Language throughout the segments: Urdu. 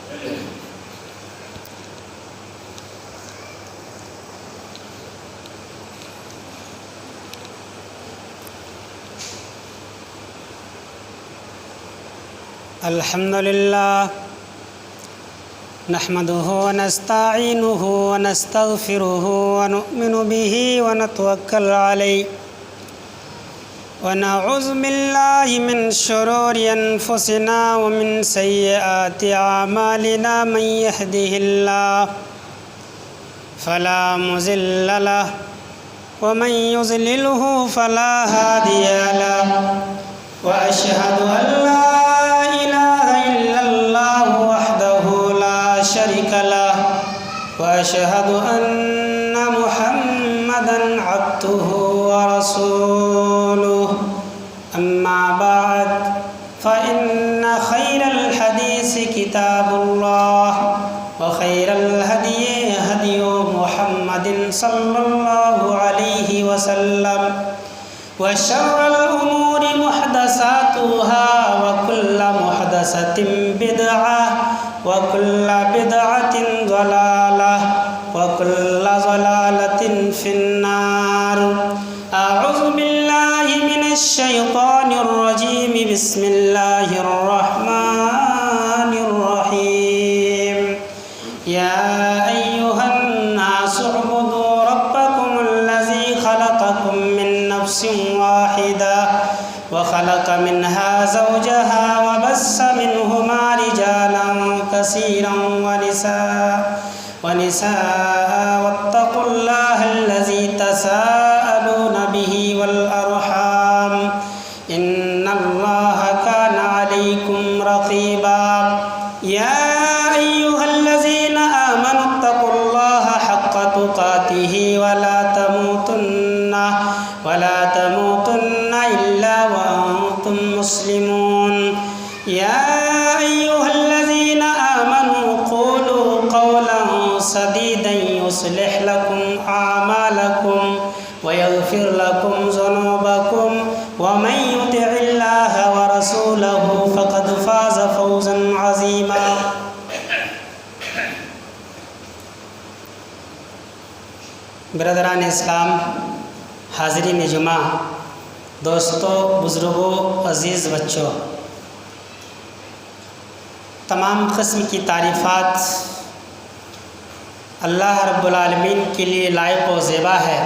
الحمد لله نحمده ونستعينه ونستغفره ونؤمن به ونتوكل عليه ونعوذ بالله من شرور أنفسنا ومن سيئات أعمالنا من يهده الله فلا مضل له ومن يضلله فلا هادي له وأشهد أن لا إله إلا الله وحده لا شريك له وأشهد أن محمدا عبده ورسوله أما بعد فإن خير الحديث كتاب الله وخير الهدي هدي محمد صلى الله عليه وسلم وشر الأمور محدثاتها وكل محدثة بدعة وكل بدعة ضلالة وكل ضلالة في النار. أعوذ بالله من الشيطان الرجيم. بسم الله الرحمن الرحيم. يا أيها الناس اعبدوا ربكم الذي خلقكم من نفس واحدة وخلق منها زوجها وبث منهما رجالا كثيرا ونساء واتقوا الله الذي تساءلون به والأرحام إن الله كان عليكم رقيبا. يا أيها الذين آمنوا اتقوا الله حق تقاته ولا تموتن إلا وأنتم مسلمون. يا أيها الذين آمنوا قولوا قولا سديدا يصلح لكم أعمالكم ويغفر لكم ذنوبكم ومن يطع الله ورسوله فقد فاز فوزا عظيما. برادران اسلام، حاضرین جمعہ، دوستوں، بزرگوں، عزیز بچوں، تمام قسم کی تعریفات اللہ رب العالمین کے لیے لائق و زیبا ہے،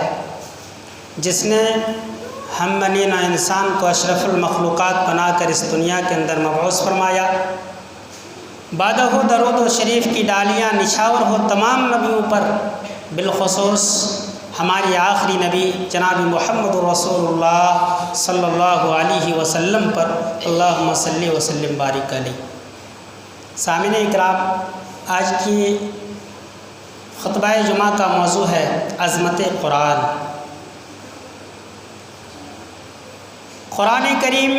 جس نے ہم بنی نوع انسان کو اشرف المخلوقات بنا کر اس دنیا کے اندر مبعوث فرمایا. بادہ درود و شریف کی ڈالیاں نچھاور ہو تمام نبیوں پر، بالخصوص ہماری آخری نبی جناب محمد رسول اللہ صلی اللہ علیہ وسلم پر. اللہم صلی وسلم بارک علیہ. سامعین اکرام، آج کی خطبہ جمعہ کا موضوع ہے عظمت قرآن. قرآن کریم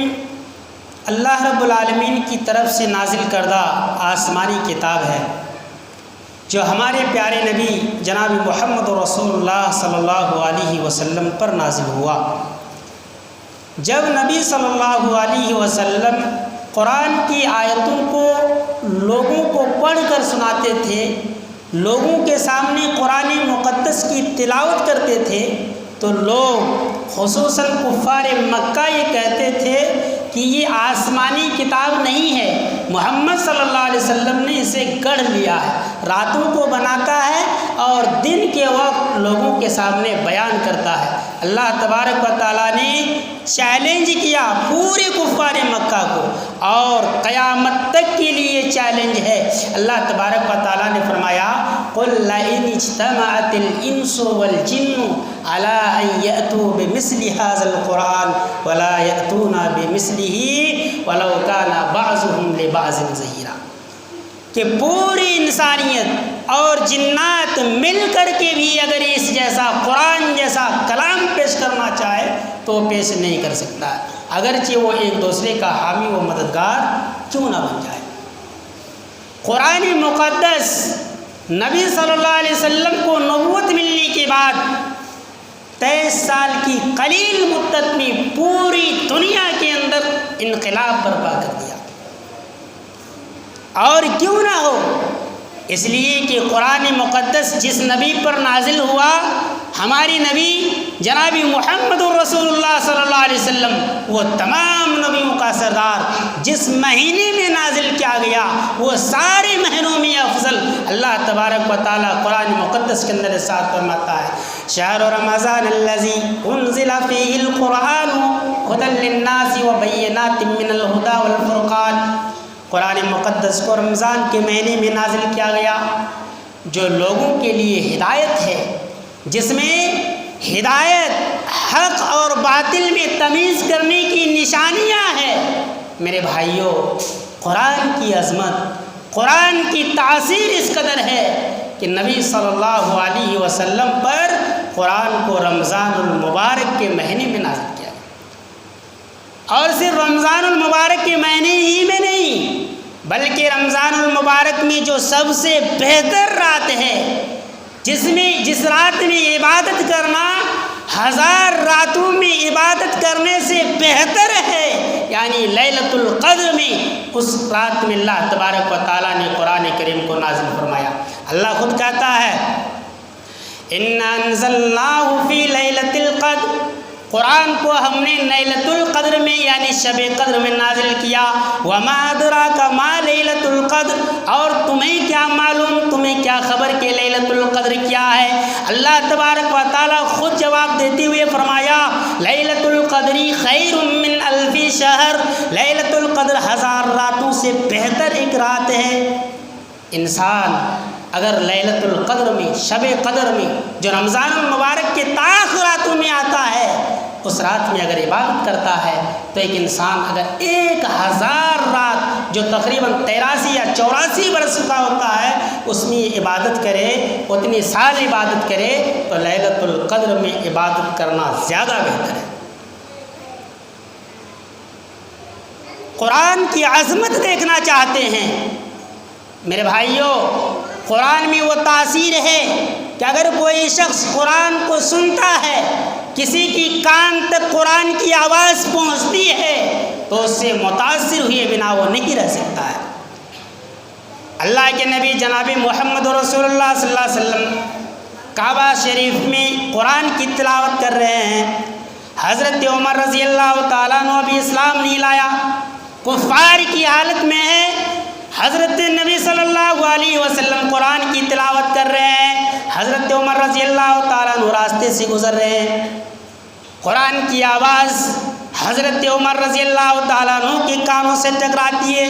اللہ رب العالمین کی طرف سے نازل کردہ آسمانی کتاب ہے، جو ہمارے پیارے نبی جناب محمد رسول اللہ صلی اللہ علیہ وسلم پر نازل ہوا. جب نبی صلی اللہ علیہ وسلم قرآن کی آیتوں کو لوگوں کو پڑھ کر سناتے تھے، لوگوں کے سامنے قرآن مقدس کی تلاوت کرتے تھے، تو لوگ خصوصاً کفار مکہ یہ کہتے تھے کہ یہ آسمانی کتاب نہیں ہے، محمد صلی اللہ علیہ وسلم نے اسے گڑھ لیا ہے، راتوں کو بناتا ہے اور دن کے وقت لوگوں کے سامنے بیان کرتا ہے. اللہ تبارک و تعالیٰ نے چیلنج کیا پورے کفار مکہ کو، اور قیامت تک کے لیے چیلنج ہے. اللہ تبارک و تعالیٰ نے فرمایا قُلْ لَئِنِ اجْتَمَعَتِ الْإِنسُ وَالْجِنُّ عَلَىٰ أَن يَأْتُوا بِمِثْلِ هَٰذَا الْقُرْآنِ وَلَا يَأْتُونَ بِمِثْلِهِ وَلَوْ كَانَ بَعْضُهُمْ لِبَعْضٍ ظَهِيرًا، کہ پوری انسانیت اور جنات مل کر کے بھی اگر اس جیسا قرآن جیسا کلام پیش کرنا چاہے تو پیش نہیں کر سکتا، اگرچہ وہ ایک دوسرے کا حامی و مددگار کیوں نہ بن جائے. قرآن مقدس نبی صلی اللہ علیہ وسلم کو نبوت ملنے کے بعد 23 سال کی قلیل مدت میں پوری دنیا کے اندر انقلاب برپا کر دیا. اور کیوں نہ ہو، اس لیے کہ قرآن مقدس جس نبی پر نازل ہوا، ہماری نبی جناب محمد رسول اللہ صلی اللہ علیہ وسلم، وہ تمام نبیوں کا سردار، جس مہینے میں نازل کیا گیا وہ سارے مہینوں میں افضل۔ اللہ تبارک و تعالیٰ قرآن مقدس کے اندر ارشاد فرماتا ہے شہر رمضان الذی انزل فیہ القرآن ھدی للناس وبینات من الھدی والفرقان۔ قرآن مقدس کو رمضان کے مہینے میں نازل کیا گیا جو لوگوں کے لیے ہدایت ہے، جس میں ہدایت حق اور باطل میں تمیز کرنے کی نشانیاں ہیں۔ میرے بھائیوں، قرآن کی عظمت، قرآن کی تاثیر اس قدر ہے کہ نبی صلی اللہ علیہ وسلم پر قرآن کو رمضان المبارک کے مہینے میں نازل کیا گیا، اور صرف رمضان المبارک کے مہینے ہی میں نہیں بلکہ رمضان المبارک میں جو سب سے بہتر رات ہے، جس رات میں عبادت کرنا 1000 راتوں میں عبادت کرنے سے بہتر ہے، یعنی لیلۃ القدر میں، اس رات میں اللہ تبارک و تعالیٰ نے قرآن کریم کو نازل فرمایا۔ اللہ خود کہتا ہے اِنَّا أَنزَلْنَاهُ فِي لَيْلَةِ الْقَدْرِ، قرآن کو ہم نے لیلۃ القدر میں یعنی شب قدر میں نازل کیا۔ وَمَا أَدْرَاكَ مَا لَيْلَةُ الْقَدْرِ، اور تمہیں کیا معلوم، تمہیں کیا خبر کہ لیلۃ القدر کیا ہے؟ اللہ تبارک و تعالیٰ خود جواب دیتے ہوئے فرمایا لیلۃ القدر خیر من الف شہر، لیلۃ القدر 1000 راتوں سے بہتر ایک رات ہے۔ انسان اگر لیلۃ القدر میں، شب قدر میں جو رمضان المبارک کے تاخراتوں میں آتا ہے، اس رات میں اگر عبادت کرتا ہے تو ایک انسان اگر 1000 رات جو تقریباً 83 یا 84 برس کا ہوتا ہے اس میں عبادت کرے، اتنی سال عبادت کرے، تو لیلۃ القدر میں عبادت کرنا زیادہ بہتر ہے۔ قرآن کی عظمت دیکھنا چاہتے ہیں میرے بھائیوں، قرآن میں وہ تاثیر ہے کہ اگر کوئی شخص قرآن کو سنتا ہے، کسی کی کان تک قرآن کی آواز پہنچتی ہے تو اس سے متاثر ہوئے بنا وہ نہیں رہ سکتا ہے۔ اللہ کے نبی جناب محمد رسول اللہ صلی اللہ علیہ وسلم کعبہ شریف میں قرآن کی تلاوت کر رہے ہیں۔ حضرت عمر رضی اللہ تعالیٰ عنہ ابھی اسلام نہیں لایا، کفار کی حالت میں ہے، حضرت نبی صلی اللہ علیہ وسلم قرآن کی تلاوت کر رہے ہیں، حضرت عمر رضی اللہ تعالیٰ عنہ راستے سے گزر رہے ہیں، قرآن کی آواز حضرت عمر رضی اللہ تعالیٰ عنہ کے کانوں سے ٹکراتی ہے،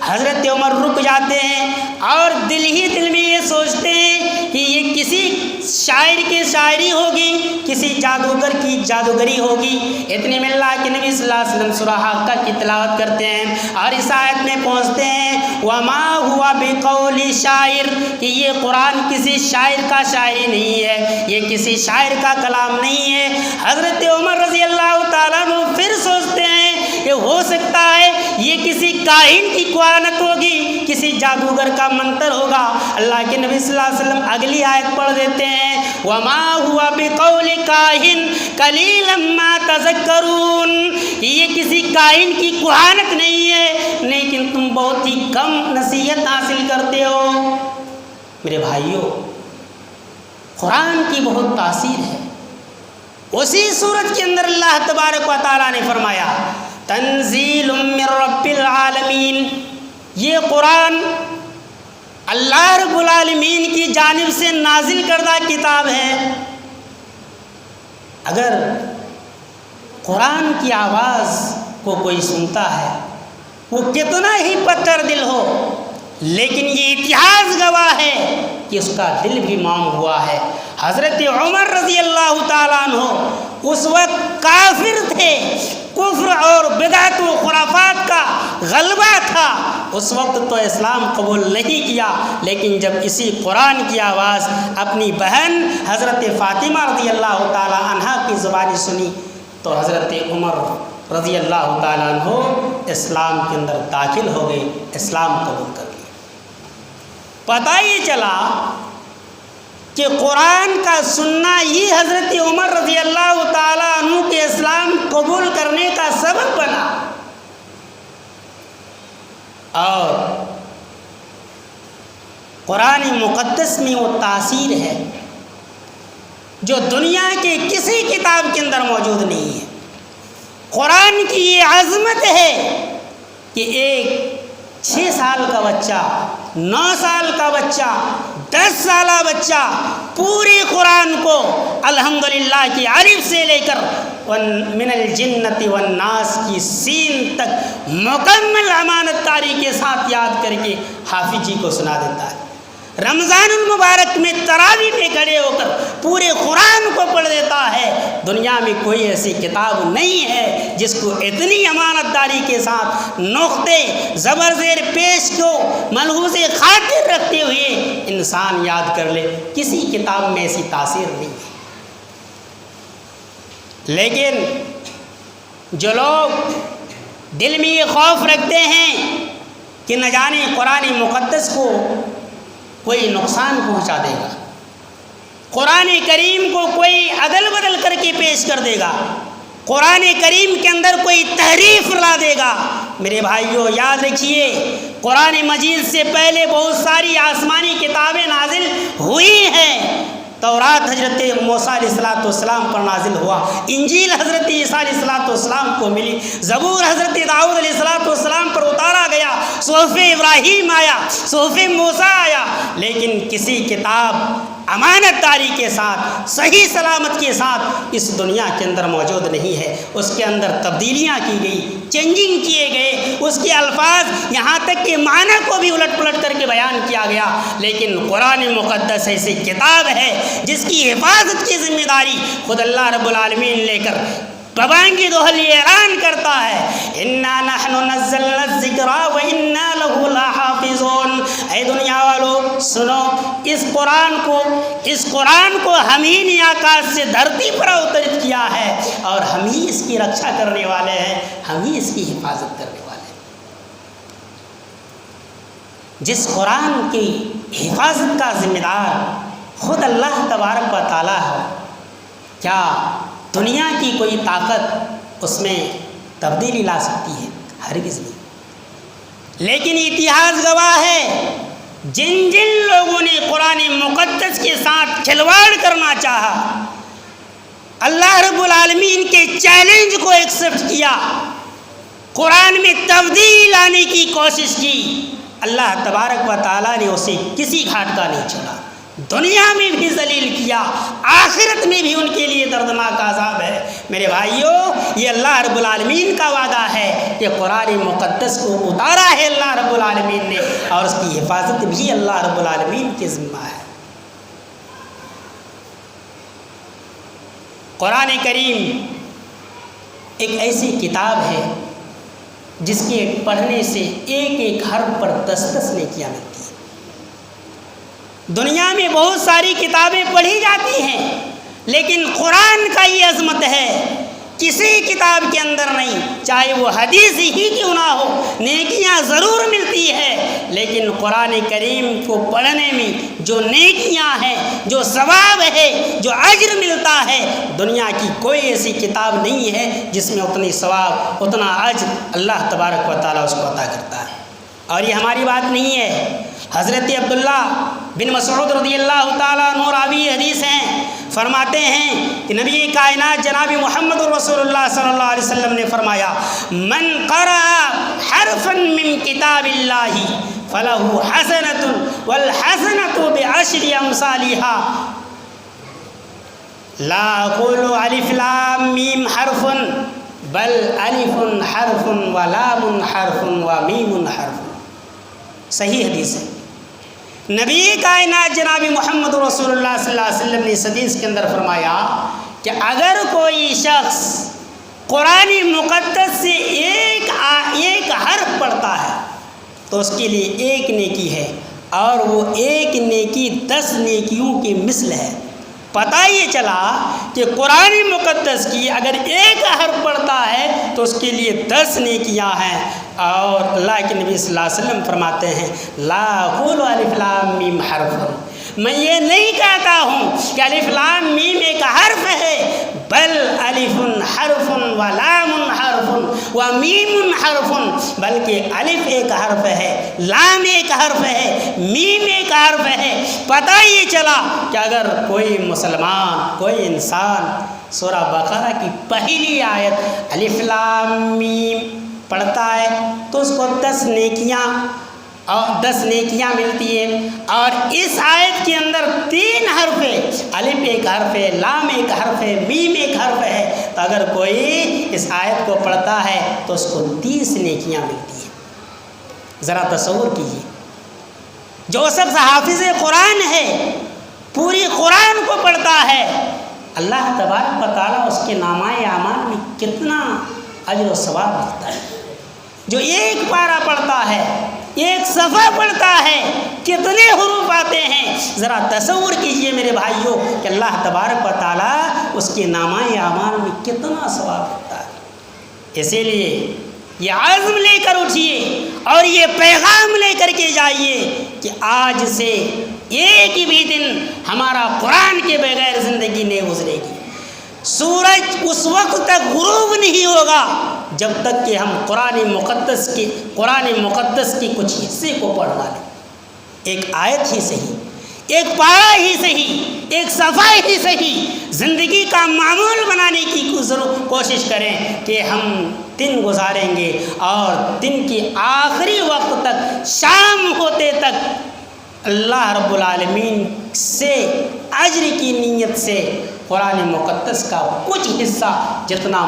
حضرت عمر رک جاتے ہیں اور دل ہی دل میں یہ سوچتے ہیں کہ یہ کسی شاعر کی شاعری ہوگی، کسی جادوگر کی جادوگری ہوگی۔ اتنے میں اللہ کے نبی صلی اللہ علیہ وسلم سورہ حاقہ کی تلاوت کرتے ہیں اور اس آیت میں پہنچتے ہیں وَمَا هُوَ بِقَوْلِ شَاعِرٍ، کہ یہ قرآن کسی شاعر کا شاعری نہیں ہے، یہ کسی شاعر کا کلام نہیں ہے۔ حضرت عمر رضی اللہ تعالیٰ عنہ پھر سوچتے ہیں کہ ہو سکتا ہے یہ کسی کاہن کی کوانت ہوگی، کسی جادوگر کا منتر ہوگا۔ اللہ کے نبی صلی اللہ علیہ وسلم اگلی آیت پڑھ دیتے ہیں وَمَا هُوَ بِقَوْلِ كَاهِنٍ قَلِيلًا مَا تَذَكَّرُونَ، یہ کسی کاہن کی کوانت نہیں ہے لیکن تم بہت ہی کم نصیحت حاصل کرتے ہو۔ میرے بھائیوں، قرآن کی بہت تاثیر ہے۔ اسی سورت کے اندر اللہ تبارک و تعالیٰ نے فرمایا تنزیل من رب العالمین، یہ قرآن اللہ رب العالمین کی جانب سے نازل کردہ کتاب ہے۔ اگر قرآن کی آواز کو کوئی سنتا ہے وہ کتنا ہی پتھر دل ہو، لیکن یہ اتہاس گواہ ہے کہ اس کا دل بھی موم ہوا ہے۔ حضرت عمر رضی اللہ تعالیٰ عنہ اس وقت کافر تھے، کفر اور بدعت و خرافات کا غلبہ تھا، اس وقت تو اسلام قبول نہیں کیا، لیکن جب اسی قرآن کی آواز اپنی بہن حضرت فاطمہ رضی اللہ تعالیٰ عنہ کی زبانی سنی تو حضرت عمر رضی اللہ تعالیٰ عنہ اسلام کے اندر داخل ہو گئے، اسلام قبول کر لیا۔ پتہ ہی چلا کہ قرآن کا سننا ہی حضرت عمر رضی اللہ تعالیٰ عنہ کے اسلام قبول کرنے کا سبب بنا۔ اور قرآن مقدس میں وہ تاثیر ہے جو دنیا کے کسی کتاب کے اندر موجود نہیں ہے۔ قرآن کی یہ عظمت ہے کہ ایک 6 سال کا بچہ، 9 سال کا بچہ، 10 سالہ بچہ پورے قرآن کو الحمدللہ کی الف سے لے کر من الجنت والناس کی سین تک مکمل امانت داری کے ساتھ یاد کر کے حافظ جی کو سنا دیتا ہے۔ رمضان المبارک میں تراویح میں کھڑے ہو کر پورے قرآن کو پڑھ دیتا ہے۔ دنیا میں کوئی ایسی کتاب نہیں ہے جس کو اتنی امانت داری کے ساتھ نقطے زبر زیر پیش کو ملحوظ خاطر رکھتے ہوئے انسان یاد کر لے، کسی کتاب میں ایسی تاثیر نہیں ہے۔ لیکن جو لوگ دل میں یہ خوف رکھتے ہیں کہ نہ جانے قرآن مقدس کو کوئی نقصان پہنچا دے گا، قرآن کریم کو کوئی عدل بدل کر کے پیش کر دے گا، قرآن کریم کے اندر کوئی تحریف لا دے گا، میرے بھائیوں یاد رکھیے قرآن مجید سے پہلے بہت ساری آسمانی کتابیں نازل ہوئی ہیں۔ تورات حضرت موسیٰ علیہ السلام پر نازل ہوا، انجیل حضرت عیسیٰ علیہ السلام کو ملی، زبور حضرت داؤد علیہ السلام پر اتارا گیا، صحف ابراہیم آیا، صحف موسیٰ آیا، لیکن کسی کتاب امانت داری کے ساتھ صحیح سلامت کے ساتھ اس دنیا کے اندر موجود نہیں ہے۔ اس کے اندر تبدیلیاں کی گئی، چینجنگ کیے گئے، اس کے الفاظ یہاں تک کہ معنی کو بھی الٹ پلٹ کر کے بیان کیا گیا۔ لیکن قرآن مقدس ایسی کتاب ہے جس کی حفاظت کی ذمہ داری خود اللہ رب العالمین لے کر ببانگی دوہل یہ اعلان کرتا ہے، اِنَّا نَحْنُ نَزَّلْنَا الذِّكْرَ وَإِنَّا لَهُ لَحَافِظُونَ۔ اے دنیا والو سنو، اس قرآن کو ہم ہی نے آکاش سے دھرتی پر اترت کیا ہے اور ہم ہی اس کی رکشا کرنے والے ہیں، ہم ہی اس کی حفاظت کرنے والے ہیں۔ جس قرآن کی حفاظت کا ذمہ دار خود اللہ تبارک و تعالیٰ ہے، کیا دنیا کی کوئی طاقت اس میں تبدیلی لا سکتی ہے؟ ہرگز نہیں۔ لیکن اتہاس گواہ ہے جن لوگوں نے قرآن مقدس کے ساتھ کھلواڑ کرنا چاہا، اللہ رب العالمین کے چیلنج کو ایکسپٹ کیا، قرآن میں تبدیلی لانے کی کوشش کی، اللہ تبارک و تعالیٰ نے اسے کسی گھاٹ کا نہیں چھوڑا، دنیا میں بھی ذلیل کیا، آخرت میں بھی ان کے لیے دردناک عذاب ہے۔ میرے بھائیوں یہ اللہ رب العالمین کا وعدہ ہے کہ قرآن مقدس کو اتارا ہے اللہ رب العالمین نے، اور اس کی حفاظت بھی اللہ رب العالمین کے ذمہ ہے۔ قرآن کریم ایک ایسی کتاب ہے جس کے پڑھنے سے ایک ایک حرف پر 10 نیکیاں ملتی ہیں۔ دنیا میں بہت ساری کتابیں پڑھی جاتی ہیں، لیکن قرآن کا یہ عظمت ہے کسی کتاب کے اندر نہیں، چاہے وہ حدیث ہی کیوں نہ ہو، نیکیاں ضرور ملتی ہے، لیکن قرآن کریم کو پڑھنے میں جو نیکیاں ہیں، جو ثواب ہے، جو اجر ملتا ہے، دنیا کی کوئی ایسی کتاب نہیں ہے جس میں اتنی ثواب، اتنا اجر اللہ تبارک و تعالیٰ اس کو عطا کرتا ہے۔ اور یہ ہماری بات نہیں ہے، حضرت عبداللہ بن مسعود رضی اللہ تعالیٰ عنہ راوی حدیث ہیں، فرماتے ہیں کہ نبی کائنات جناب محمد رسول اللہ صلی اللہ علیہ وسلم نے فرمایا، من قرأ حرفا من کتاب اللہ فلہ حسنۃ والحسنۃ بعشر امثالها، لا اقول الف لام میم حرف بل الف حرف ولام حرف ومیم حرف۔ صحیح حدیث ہے۔ نبی کائنات جناب محمد رسول اللہ صلی اللہ علیہ وسلم نے اس حدیث کے اندر فرمایا کہ اگر کوئی شخص قرآن مقدس سے ایک حرف پڑھتا ہے تو اس کے لیے 1 نیکی ہے، اور وہ 1 نیکی 10 نیکیوں کے مثل ہے۔ پتہ یہ چلا کہ قرآن مقدس کی اگر 1 حرف پڑھتا ہے تو اس کے لیے 10 نیکیاں ہیں، اور اللہ کے نبی صلی اللہ علیہ وسلم فرماتے ہیں، لا اقول الف لام میم حرف میں یہ نہیں کہتا ہوں کہ الف لام میم ایک حرف ہے، بل الف حرف و لام حرف و میم حرف، بلکہ الف ایک حرف ہے، لام ایک حرف ہے، میم ایک حرف ہے۔ پتہ یہ چلا کہ اگر کوئی مسلمان، کوئی انسان سورہ بقرہ کی پہلی آیت الف لام میم پڑھتا ہے تو اس کو 10 نیکیاں ملتی ہیں، اور اس آیت کے اندر 3 حرف ہے، الف ایک حرف ہے، لام ایک حرف ہے، میم ایک حرف ہے، تو اگر کوئی اس آیت کو پڑھتا ہے تو اس کو 30 نیکیاں ملتی ہیں۔ ذرا تصور کیجیے، جو شخص حافظ قرآن ہے، پوری قرآن کو پڑھتا ہے، اللہ تبارک و تعالیٰ اس کے نامۂ اعمال میں کتنا اجر و ثواب لکھتا ہے۔ جو ایک پارہ پڑھتا ہے، ایک صفحہ پڑھتا ہے، کتنے حروف آتے ہیں، ذرا تصور کیجئے میرے بھائیوں کہ اللہ تبارک و تعالیٰ اس کے نامۂ اعمال میں کتنا ثواب لکھتا ہے۔ اسی لیے یہ عزم لے کر اٹھیے اور یہ پیغام لے کر کے جائیے کہ آج سے ایک بھی دن ہمارا قرآن کے بغیر زندگی نہیں گزرے گی۔ سورج اس وقت تک غروب نہیں ہوگا جب تک کہ ہم قرآن مقدس کی کچھ حصے کو پڑھنا لیں، ایک آیت ہی صحیح، ایک پارہ ہی صحیح، ایک صفحہ ہی صحیح، زندگی کا معمول بنانے کی کوشش کریں کہ ہم دن گزاریں گے اور دن کی آخری وقت تک، شام ہوتے تک اللہ رب العالمین سے اجر کی نیت سے قرآن مقدس کا کچھ حصہ جتنا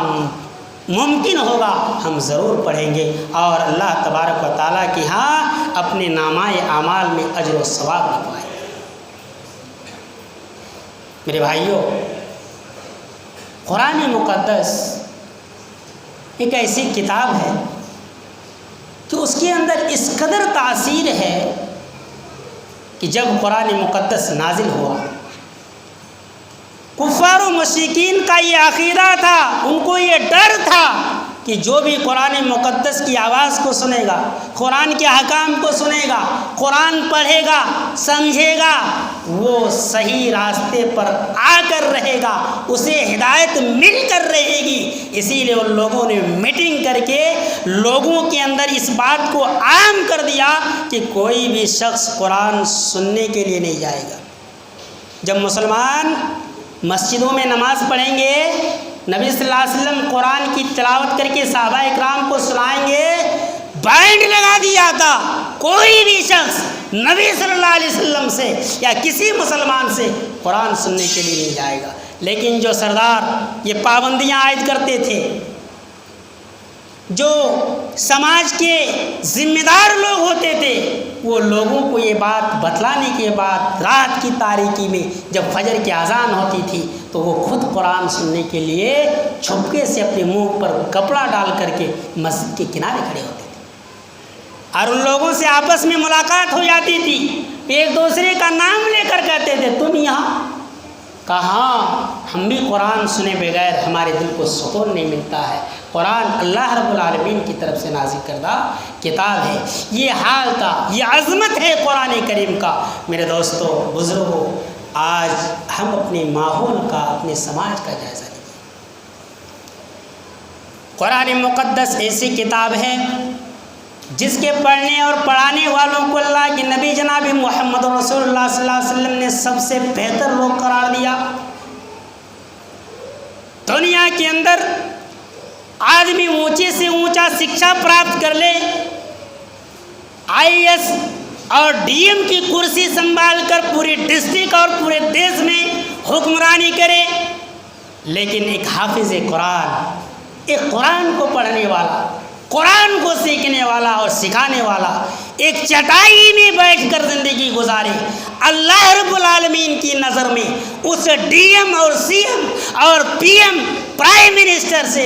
ممکن ہوگا ہم ضرور پڑھیں گے، اور اللہ تبارک و تعالیٰ کی ہاں اپنے نامۂ اعمال میں اجر و ثواب لکھوائیں گے۔ میرے بھائیوں، قرآن مقدس ایک ایسی کتاب ہے کہ اس کے اندر اس قدر تاثیر ہے کہ جب قرآن مقدس نازل ہوا، کفار و مشرکین کا یہ عقیدہ تھا، ان کو یہ ڈر تھا کہ جو بھی قرآن مقدس کی آواز کو سنے گا، قرآن کے احکام کو سنے گا، قرآن پڑھے گا، سمجھے گا، وہ صحیح راستے پر آ کر رہے گا، اسے ہدایت مل کر رہے گی۔ اسی لیے ان لوگوں نے میٹنگ کر کے لوگوں کے اندر اس بات کو عام کر دیا کہ کوئی بھی شخص قرآن سننے کے لیے نہیں جائے گا۔ جب مسلمان مسجدوں میں نماز پڑھیں گے، نبی صلی اللہ علیہ وسلم قرآن کی تلاوت کر کے صحابہ اکرام کو سنائیں گے، بینڈ لگا دیا تھا، کوئی بھی شخص نبی صلی اللہ علیہ وسلم سے یا کسی مسلمان سے قرآن سننے کے لیے نہیں جائے گا۔ لیکن جو سردار یہ پابندیاں عائد کرتے تھے، جو سماج کے ذمہ دار لوگ ہوتے تھے، وہ لوگوں کو یہ بات بتلانے کے بعد رات کی تاریکی میں جب فجر کی اذان ہوتی تھی تو وہ خود قرآن سننے کے لیے چھپکے سے اپنے منہ پر کپڑا ڈال کر کے مسجد کے کنارے کھڑے ہوتے تھے، اور ان لوگوں سے آپس میں ملاقات ہو جاتی تھی، ایک دوسرے کا نام لے کر کہتے تھے تم یہاں، کہاں، ہم بھی قرآن سنے بغیر ہمارے دل کو سکون نہیں ملتا ہے۔ قرآن اللہ رب العالمین کی طرف سے نازل کردہ کتاب ہے۔ یہ حال تھا، یہ عظمت ہے قرآن کریم کا۔ میرے دوستوں، بزرگوں، آج ہم اپنے ماحول کا، اپنے سماج کا جائزہ لیں۔ قرآن مقدس ایسی کتاب ہے جس کے پڑھنے اور پڑھانے والوں کو اللہ کے نبی جناب محمد رسول اللہ صلی اللہ علیہ وسلم نے سب سے بہتر لوگ قرار دیا۔ دنیا کے اندر آدمی اونچے سے اونچا شکشا پراپت کر لے، IAS اور DM کی کرسی سنبھال کر پوری ڈسٹرکٹ اور پورے دیش میں حکمرانی کرے، لیکن ایک حافظ قرآن، ایک قرآن کو پڑھنے والا، قرآن کو سیکھنے والا اور سکھانے والا ایک چٹائی میں بیٹھ کر زندگی گزارے، اللہ رب العالمین کی نظر میں اس DM اور CM اور PM پرائم منسٹر سے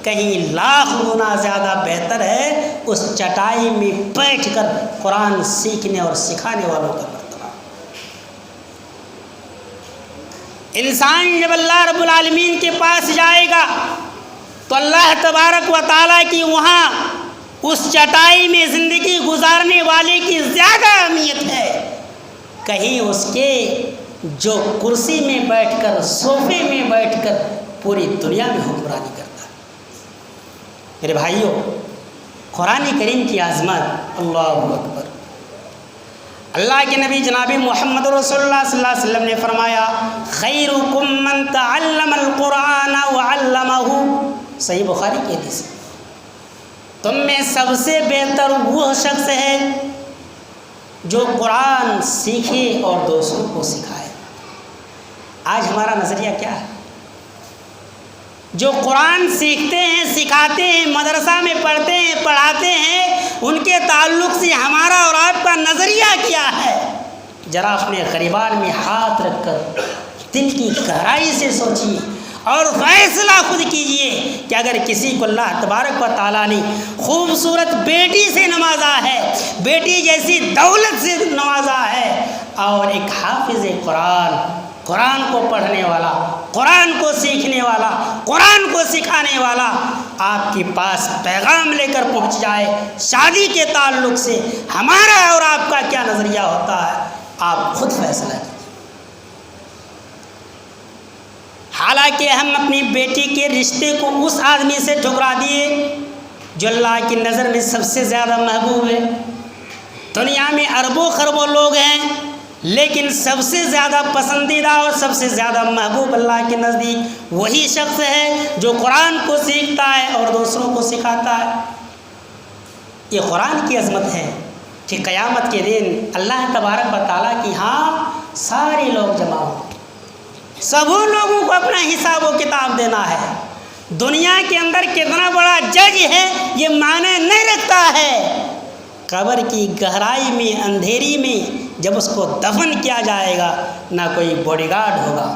کہیں لاکھ گنا زیادہ بہتر ہے اس چٹائی میں بیٹھ کر قرآن سیکھنے اور سکھانے والوں کا مرتبہ۔ انسان جب اللہ رب العالمین کے پاس جائے گا تو اللہ تبارک و تعالیٰ کی وہاں اس چٹائی میں زندگی گزارنے والے کی زیادہ اہمیت ہے۔ کہیں اس کے جو کرسی میں بیٹھ کر صوفے میں بیٹھ کر پوری دنیا میں حکمرانی کرتا ہے۔ میرے بھائیوں، قرآن کریم کی عظمت، اللہ اکبر۔ اللہ کے نبی جناب محمد رسول اللہ صلی اللہ علیہ وسلم نے فرمایا خیرکم من تعلم القرآن وعلمہ، صحیح بخاری کی حدیث۔ تم میں سب سے بہتر وہ شخص ہے جو قرآن سیکھے اور دوسروں کو سکھائے۔ آج ہمارا نظریہ کیا ہے؟ جو قرآن سیکھتے ہیں، سکھاتے ہیں، مدرسہ میں پڑھتے ہیں، پڑھاتے ہیں، ان کے تعلق سے ہمارا اور آپ کا نظریہ کیا ہے؟ ذرا اپنے غریبان میں ہاتھ رکھ کر دل کی گہرائی سے سوچیے اور فیصلہ خود کیجئے کہ اگر کسی کو اللہ تبارک و تعالیٰ نے خوبصورت بیٹی سے نوازا ہے، بیٹی جیسی دولت سے نوازا ہے، اور ایک حافظ قرآن کو پڑھنے والا، قرآن کو سیکھنے والا، قرآن کو سکھانے والا آپ کے پاس پیغام لے کر پہنچ جائے شادی کے تعلق سے، ہمارا اور آپ کا کیا نظریہ ہوتا ہے؟ آپ خود فیصلہ کیجیے۔ حالانکہ ہم اپنی بیٹی کے رشتے کو اس آدمی سے ٹھکرا دیے جو اللہ کی نظر میں سب سے زیادہ محبوب ہے۔ دنیا میں اربوں خربوں لوگ ہیں، لیکن سب سے زیادہ پسندیدہ اور سب سے زیادہ محبوب اللہ کے نزدیک وہی شخص ہے جو قرآن کو سیکھتا ہے اور دوسروں کو سکھاتا ہے۔ یہ قرآن کی عظمت ہے کہ قیامت کے دن اللہ تبارک و تعالیٰ کی ہاں سارے لوگ جمع ہوں، سبھی لوگوں کو اپنا حساب و کتاب دینا ہے۔ دنیا کے اندر کتنا بڑا جج ہے یہ معنی نہیں رکھتا ہے۔ قبر کی گہرائی میں، اندھیری میں جب اس کو دفن کیا جائے گا، نہ کوئی باڈی گارڈ ہوگا،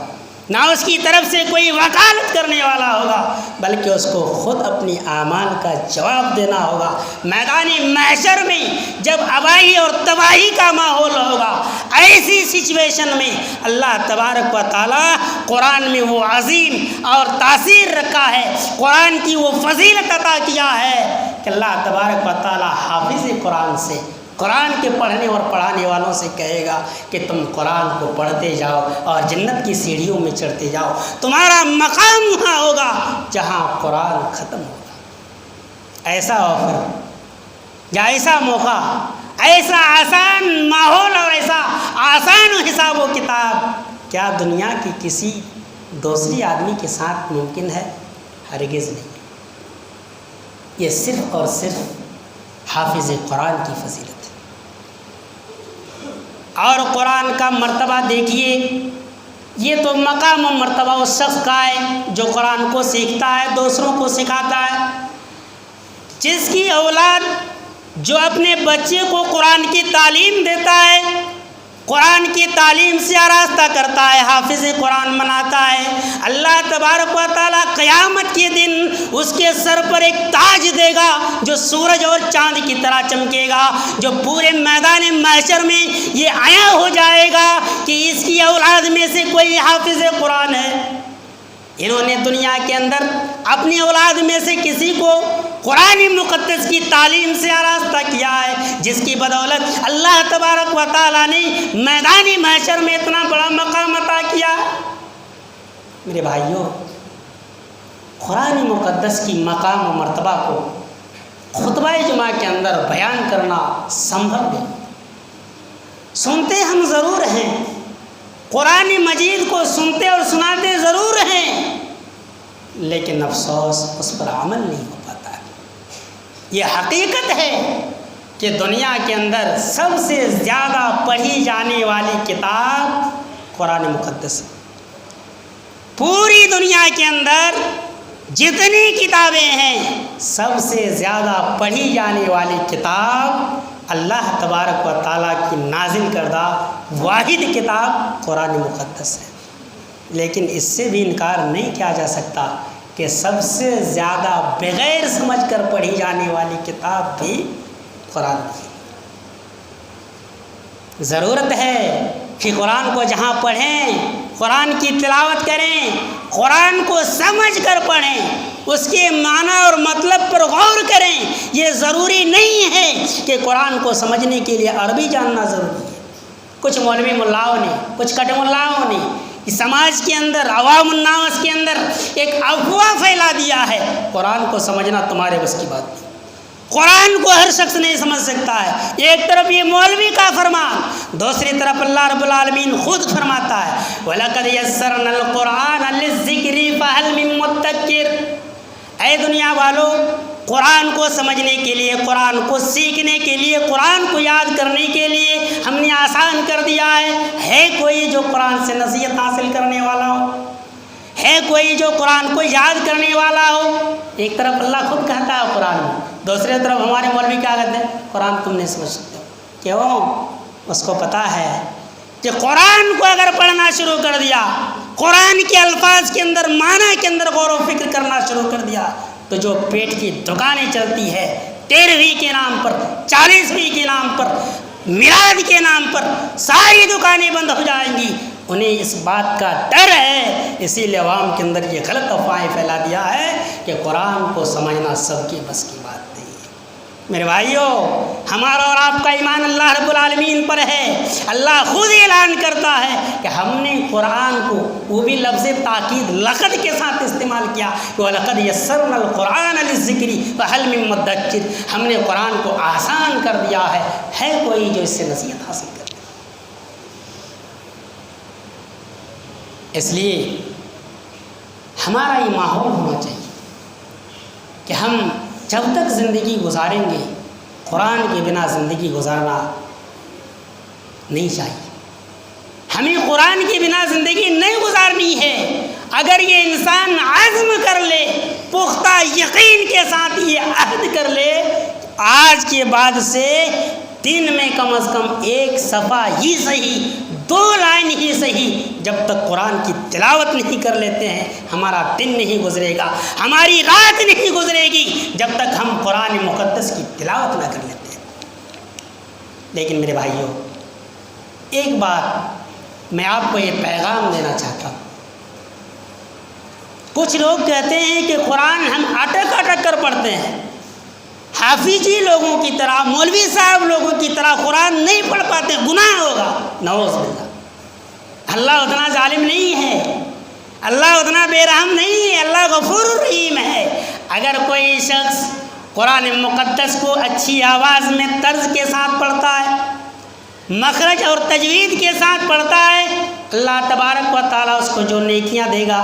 نہ اس کی طرف سے کوئی وکالت کرنے والا ہوگا، بلکہ اس کو خود اپنی اعمال کا جواب دینا ہوگا۔ میدان محشر میں جب اباہی اور تباہی کا ماحول ہوگا، ایسی سچویشن میں اللہ تبارک و تعالیٰ قرآن میں وہ عظیم اور تاثیر رکھا ہے، قرآن کی وہ فضیلت عطا کیا ہے کہ اللہ تبارک و تعالیٰ حافظ قرآن سے، قرآن کے پڑھنے اور پڑھانے والوں سے کہے گا کہ تم قرآن کو پڑھتے جاؤ اور جنت کی سیڑھیوں میں چڑھتے جاؤ، تمہارا مقام وہاں ہوگا جہاں قرآن ختم ہوگا۔ ایسا آفر یا ایسا موقع، ایسا آسان ماحول اور ایسا آسان حساب و کتاب کیا دنیا کی کسی دوسری آدمی کے ساتھ ممکن ہے؟ ہرگز نہیں۔ یہ صرف اور صرف حافظ قرآن کی فضیلت ہے۔ اور قرآن کا مرتبہ دیکھیے، یہ تو مقام و مرتبہ اس شخص کا ہے جو قرآن کو سیکھتا ہے، دوسروں کو سکھاتا ہے، جس کی اولاد جو اپنے بچے کو قرآن کی تعلیم دیتا ہے، قرآن کی تعلیم سے آراستہ کرتا ہے، حافظ قرآن بناتا ہے، اللہ تبارک و تعالیٰ قیامت کے دن اس کے سر پر ایک تاج دے گا جو سورج اور چاند کی طرح چمکے گا، جو پورے میدان محشر میں یہ عیاں ہو جائے گا کہ اس کی اولاد میں سے کوئی حافظ قرآن ہے۔ انہوں نے دنیا کے اندر اپنی اولاد میں سے کسی کو قرآن مقدس کی تعلیم سے آراستہ کیا ہے، جس کی بدولت اللہ تبارک و تعالیٰ نے میدانی محشر میں اتنا بڑا مقام عطا کیا۔ میرے بھائیوں، قرآن مقدس کی مقام و مرتبہ کو خطبہ جمعہ کے اندر بیان کرنا سمبھو نہیں۔ سنتے ہم ضرور ہیں، قرآن مجید کو سنتے اور سناتے ضرور ہیں، لیکن افسوس اس پر عمل نہیں ہو پاتا ہے۔ یہ حقیقت ہے کہ دنیا کے اندر سب سے زیادہ پڑھی جانے والی کتاب قرآن مقدس ہے۔ پوری دنیا کے اندر جتنی کتابیں ہیں، سب سے زیادہ پڑھی جانے والی کتاب اللہ تبارک و تعالیٰ کی نازل کردہ واحد کتاب قرآن مقدس ہے۔ لیکن اس سے بھی انکار نہیں کیا جا سکتا کہ سب سے زیادہ بغیر سمجھ کر پڑھی جانے والی کتاب بھی قرآن کی۔ ضرورت ہے کہ قرآن کو جہاں پڑھیں، قرآن کی تلاوت کریں، قرآن کو سمجھ کر پڑھیں، اس کے معنی اور مطلب پر غور کریں۔ یہ ضروری نہیں ہے کہ قرآن کو سمجھنے کے لیے عربی جاننا ضروری ہے، کچھ مولوی ملاؤں نے، کچھ کٹ ملاؤں نے سماج کے اندر، عوام الناس کے اندر ایک افواہ پھیلا دیا ہے، قرآن کو سمجھنا تمہارے بس کی بات نہیں، قرآن کو ہر شخص نہیں سمجھ سکتا ہے۔ ایک طرف یہ مولوی کا فرمان، دوسری طرف اللہ رب العالمین خود فرماتا ہے وَلَقَدْ يَسَّرْنَا الْقُرْآنَ لِلذِّكْرِ فَهَلْ مِن مُّدَّكِرٍ۔ اے دنیا والو، قرآن کو سمجھنے کے لیے، قرآن کو سیکھنے کے لیے، قرآن کو یاد کرنے کے لیے ہم نے آسان کر دیا ہے کوئی جو قرآن سے نصیحت حاصل کرنے والا ہو؟ ہے کوئی جو قرآن کو یاد کرنے والا ہو؟ ایک طرف اللہ خود کہتا ہے قرآن میں، دوسری طرف ہمارے مولوی کیا کہتے ہیں؟ قرآن تم نہیں سمجھ سکتے۔ کیوں؟ اس کو پتہ ہے کہ قرآن کو اگر پڑھنا شروع کر دیا، قرآن کے الفاظ کے اندر، معنی کے اندر غور و فکر کرنا شروع کر دیا، تو جو پیٹ کی دکانیں چلتی ہے 13ویں کے نام پر، 40ویں کے نام پر، میلاد کے نام پر، ساری دکانیں بند ہو جائیں گی۔ انہیں اس بات کا ڈر ہے، اسی لیے عوام کے اندر یہ غلط افواہیں پھیلا دیا ہے کہ قرآن کو سمجھنا سب کے بس کی بات نہیں ہے۔ میرے بھائیوں، ہمارا اور آپ کا ایمان اللہ رب العالمین پر ہے۔ اللہ خود اعلان کرتا ہے کہ ہم نے قرآن کو، وہ بھی لفظ تاکید لقد کے ساتھ استعمال کیا کہ وَلَقَدْ يَسَّرْنَا الْقُرْآنَ لِلذِّكْرِ فَهَلْ مِن مُّدَّكِرٍ۔ ہم نے قرآن کو آسان کر دیا ہے کوئی جو اس سے نصیحت حاصل کرے؟ اس لیے ہمارا یہ ماحول ہونا چاہیے کہ ہم جب تک زندگی گزاریں گے، قرآن کے بنا زندگی گزارنا نہیں چاہیے۔ ہمیں قرآن کے بنا زندگی نہیں گزارنی ہے۔ اگر یہ انسان عزم کر لے، پختہ یقین کے ساتھ یہ عہد کر لے، آج کے بعد سے دن میں کم از کم 1 صفحہ ہی صحیح، 2 لائن ہی صحیح، جب تک قرآن کی تلاوت نہیں کر لیتے ہیں، ہمارا دن نہیں گزرے گا، ہماری رات نہیں گزرے گی جب تک ہم قرآن مقدس کی تلاوت نہ کر لیتے ہیں۔ لیکن میرے بھائیوں، ایک بات میں آپ کو یہ پیغام دینا چاہتا ہوں۔ کچھ لوگ کہتے ہیں کہ قرآن ہم اٹک اٹک کر پڑھتے ہیں، حافظی لوگوں کی طرح، مولوی صاحب لوگوں کی طرح قرآن نہیں پڑھ پاتے، گناہ ہوگا۔ نعوذ باللہ، اللہ اتنا ظالم نہیں ہے، اللہ اتنا بے رحم نہیں ہے، اللہ غفور الرحیم ہے۔ اگر کوئی شخص قرآن مقدس کو اچھی آواز میں طرز کے ساتھ پڑھتا ہے، مخرج اور تجوید کے ساتھ پڑھتا ہے، اللہ تبارک و تعالیٰ اس کو جو نیکیاں دے گا،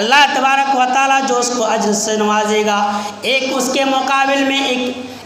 اللہ تبارک و تعالیٰ جو اس کو اجر سے نوازے گا، ایک اس کے مقابل میں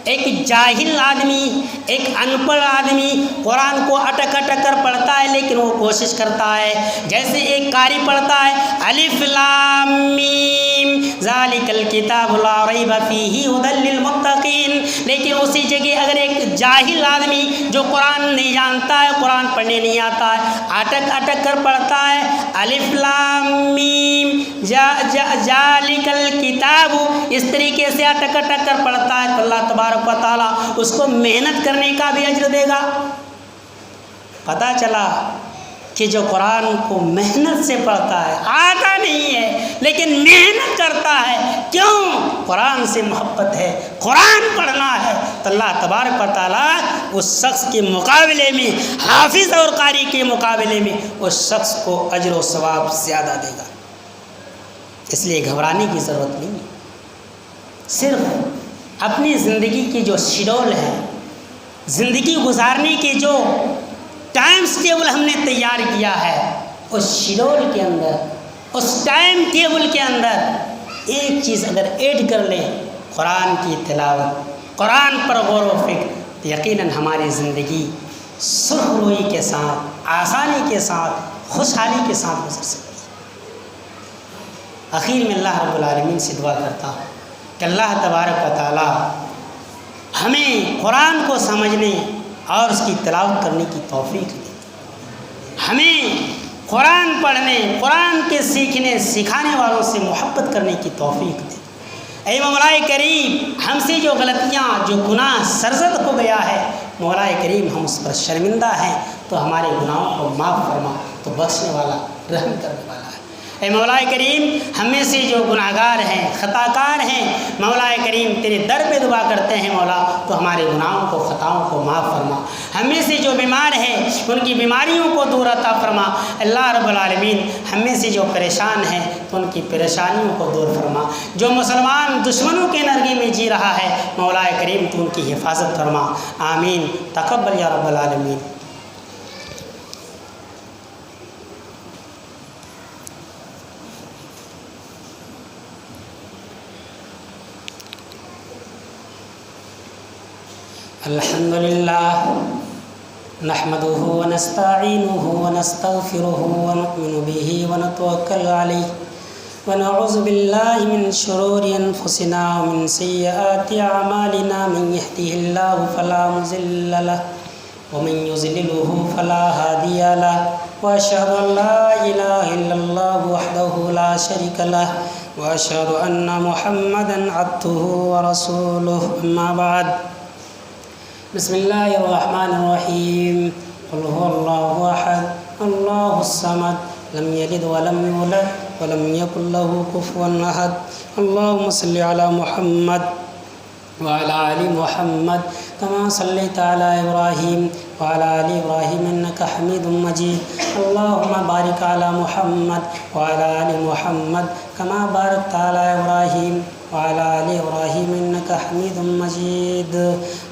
ایک جاہل آدمی، ایک ان پڑھ آدمی قرآن کو اٹک اٹک کر پڑھتا ہے، لیکن وہ کوشش کرتا ہے جیسے ایک قاری پڑھتا ہے الف لام میم ذالک الکتاب لا ریب فیہ ھدی للمتقین، لیکن اسی جگہ اگر ایک جاہل آدمی جو قرآن نہیں جانتا ہے، قرآن پڑھنے نہیں آتا ہے، اٹک اٹک کر پڑھتا ہے الف لام میم ذالک الکتاب، اس طریقے سے اٹک اٹک کر پڑھتا ہے، تو اللہ تبارک و تعالیٰ اس کو محنت کرنے کا بھی اجر دے گا۔ پتہ چلا کہ جو قرآن کو محنت سے پڑھتا ہے، آتا نہیں ہے لیکن محنت کرتا ہے، کیوں؟ قرآن سے محبت ہے، قرآن پڑھنا ہے، تو اللہ تبارک و تعالیٰ اس شخص کے مقابلے میں، حافظ اور قاری کے مقابلے میں اس شخص کو اجر و ثواب زیادہ دے گا۔ اس لیے گھبرانے کی ضرورت نہیں ہے، صرف اپنی زندگی کی جو شیڈول ہے، زندگی گزارنے کے جو ٹائمس ٹیبل ہم نے تیار کیا ہے، اس شیڈول کے اندر، اس ٹائم ٹیبل کے اندر ایک چیز اگر ایڈ کر لیں، قرآن کی تلاوت، قرآن پر غور و فکر، تو یقیناً ہماری زندگی سرخروئی کے ساتھ، آسانی کے ساتھ، خوشحالی کے ساتھ گزر سکتی ہے۔ آخر میں اللہ رب العالمین سے دعا کرتا ہوں کہ اللہ تبارک و تعالیٰ ہمیں قرآن کو سمجھنے اور اس کی تلاوت کرنے کی توفیق دے، ہمیں قرآن پڑھنے، قرآن کے سیکھنے سکھانے والوں سے محبت کرنے کی توفیق دے۔ اے مولا کریم، ہم سے جو غلطیاں، جو گناہ سرزد ہو گیا ہے، مولا کریم ہم اس پر شرمندہ ہیں، تو ہمارے گناہوں کو معاف فرما، تو بخشنے والا، رحم کرنے والا ہے۔ اے مولا کریم، ہم میں سے جو گناہ گار ہیں، خطا کار ہیں، مولا کریم تیرے در پہ دعا کرتے ہیں مولا، تو ہمارے گناہوں کو، خطاؤں کو معاف فرما۔ ہم میں سے جو بیمار ہیں ان کی بیماریوں کو دور عطا فرما۔ اللہ رب العالمین ہم میں سے جو پریشان ہیں تو ان کی پریشانیوں کو دور فرما۔ جو مسلمان دشمنوں کے نرغی میں جی رہا ہے مولا کریم تو ان کی حفاظت فرما، آمین۔ تقبل یا رب العالمین۔ الحمد للہ نحمده ونستعینه ونستغفره ونؤمن به ونتوکل علیہ ونعوذ باللہ من شرور انفسنا ومن سیئات اعمالنا، من يهده اللہ فلا مضل له ومن يضلله فلا هادی له، واشهد ان لا الہ الا اللہ وحدہ لا شریک له، واشهد ان محمدا عبدہ ورسولہ، اما بعد۔ بسم اللہ الرحمن الرحیم۔ قل هو اللہ احد اللہ الصمد لم یلد ولم یولد ولم یکن له کفوا احد۔ اللہم صلی علی محمد وعلى آل محمد كما صليت على إبراهيم وعلى آل إبراهيم إنك حميد مجيد۔ اللهم بارك على محمد وعلى آل محمد كما باركت على إبراهيم وعلى آل إبراهيم إنك حميد مجيد۔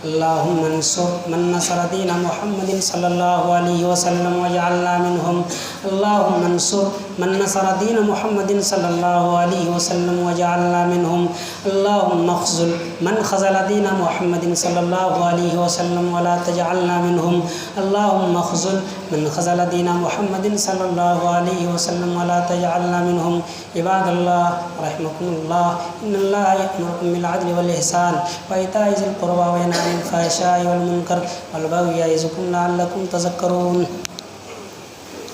اللهم انصر من نصر دين محمد صلى الله عليه وسلم واجعلنا منهم۔ اللهم انصر من نصر دين محمد صلى الله عليه وسلم واجعلنا منهم۔ اللهم اخذل من خذل دين محمد صلى الله عليه وسلم ولا تجعلنا منهم۔ اللهم اخذل من خذل دين محمد صلى الله عليه وسلم ولا تجعلنا منهم۔ عباد الله رحمكم الله، إن الله يأمركم بالعدل والإحسان وإيتاء ذي القربى وينهى عن الفحشاء والمنكر والبغي يعظكم لعلكم تذكرون۔